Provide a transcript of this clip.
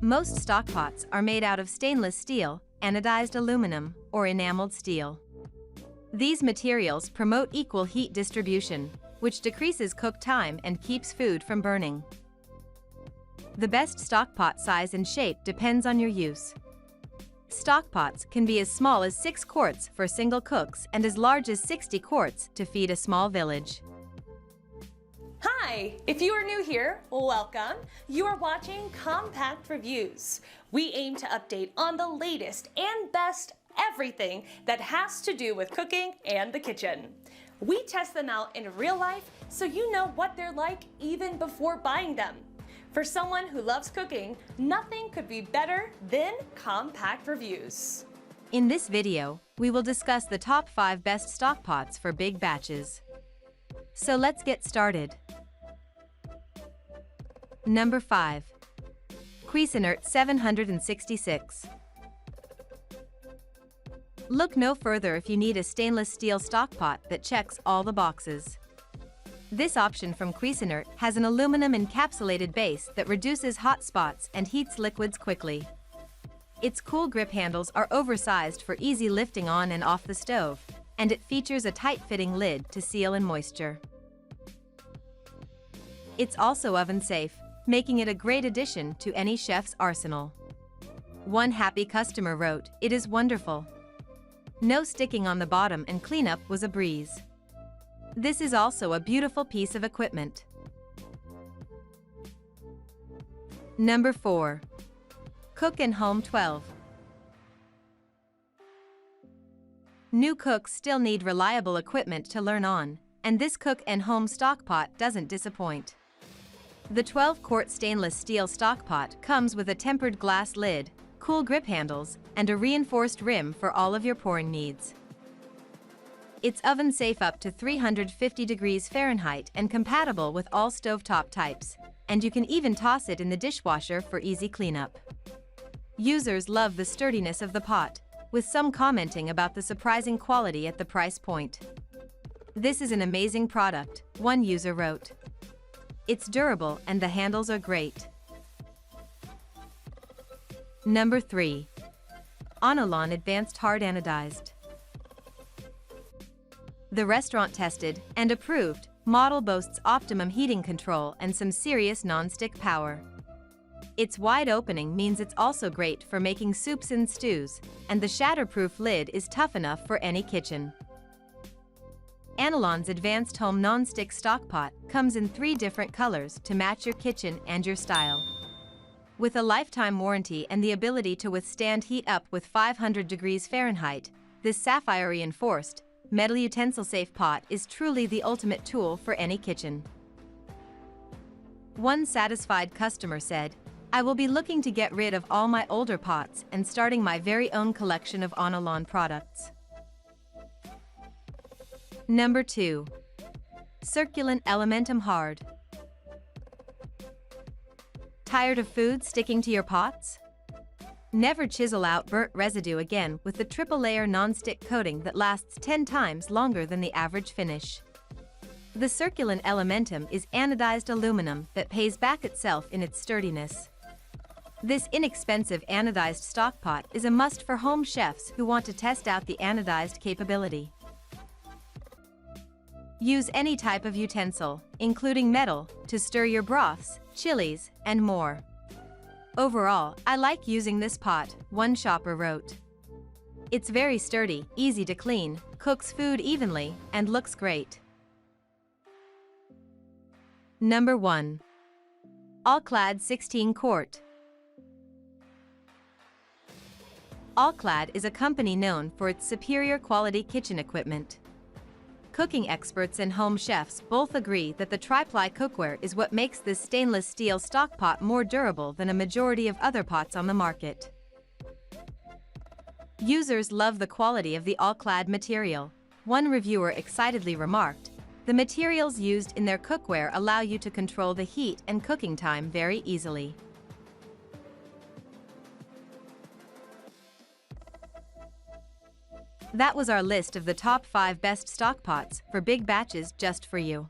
Most stock pots are made out of stainless steel, anodized aluminum, or enameled steel. These materials promote equal heat distribution, which decreases cook time and keeps food from burning. The best stock pot size and shape depends on your use. Stock pots can be as small as 6 quarts for single cooks and as large as 60 quarts to feed a small village. Hi! If you are new here, welcome. You are watching Compact Reviews. We aim to update on the latest and best everything that has to do with cooking and the kitchen. We test them out in real life so you know what they're like even before buying them. For someone who loves cooking, nothing could be better than Compact Reviews. In this video, we will discuss the top 5 best stock pots for big batches. So let's get started. Number 5. Cuisinart 766. Look no further if you need a stainless steel stock pot that checks all the boxes. This option from Cuisinart has an aluminum encapsulated base that reduces hot spots and heats liquids quickly. Its cool grip handles are oversized for easy lifting on and off the stove, and it features a tight-fitting lid to seal in moisture. It's also oven-safe, making it a great addition to any chef's arsenal. One happy customer wrote, "It is wonderful. No sticking on the bottom and cleanup was a breeze." This is also a beautiful piece of equipment. Number 4. Cook and Home 12. New cooks still need reliable equipment to learn on, and this Cook and Home stock pot doesn't disappoint. The 12-quart stainless steel stock pot comes with a tempered glass lid, cool grip handles, and a reinforced rim for all of your pouring needs. It's oven-safe up to 350 degrees Fahrenheit and compatible with all stovetop types, and you can even toss it in the dishwasher for easy cleanup. Users love the sturdiness of the pot, with some commenting about the surprising quality at the price point. "This is an amazing product," one user wrote. "It's durable and the handles are great." Number 3. Anolon Advanced Hard-Anodized. The restaurant-tested and approved model boasts optimum heating control and some serious non-stick power. Its wide opening means it's also great for making soups and stews, and the shatterproof lid is tough enough for any kitchen. Anolon's advanced home non-stick stock pot comes in 3 different colors to match your kitchen and your style. With a lifetime warranty and the ability to withstand heat up with 500 degrees Fahrenheit, this sapphire-reinforced, metal utensil-safe pot is truly the ultimate tool for any kitchen. One satisfied customer said, "I will be looking to get rid of all my older pots and starting my very own collection of Anolon products." Number 2. Circulon Elementum Hard. Tired of food sticking to your pots? Never chisel out burnt residue again with the triple-layer non-stick coating that lasts 10 times longer than the average finish. The Circulon Elementum is anodized aluminum that pays back itself in its sturdiness. This inexpensive anodized stock pot is a must for home chefs who want to test out the anodized capability. Use any type of utensil, including metal, to stir your broths, chilies, and more. "Overall, I like using this pot," one shopper wrote. "It's very sturdy, easy to clean, cooks food evenly, and looks great." Number 1. All-Clad 16-quart. All-Clad is a company known for its superior quality kitchen equipment. Cooking experts and home chefs both agree that the tri-ply cookware is what makes this stainless steel stock pot more durable than a majority of other pots on the market. Users love the quality of the All-Clad material. One reviewer excitedly remarked, "The materials used in their cookware allow you to control the heat and cooking time very easily." That was our list of the top 5 best stock pots for big batches just for you.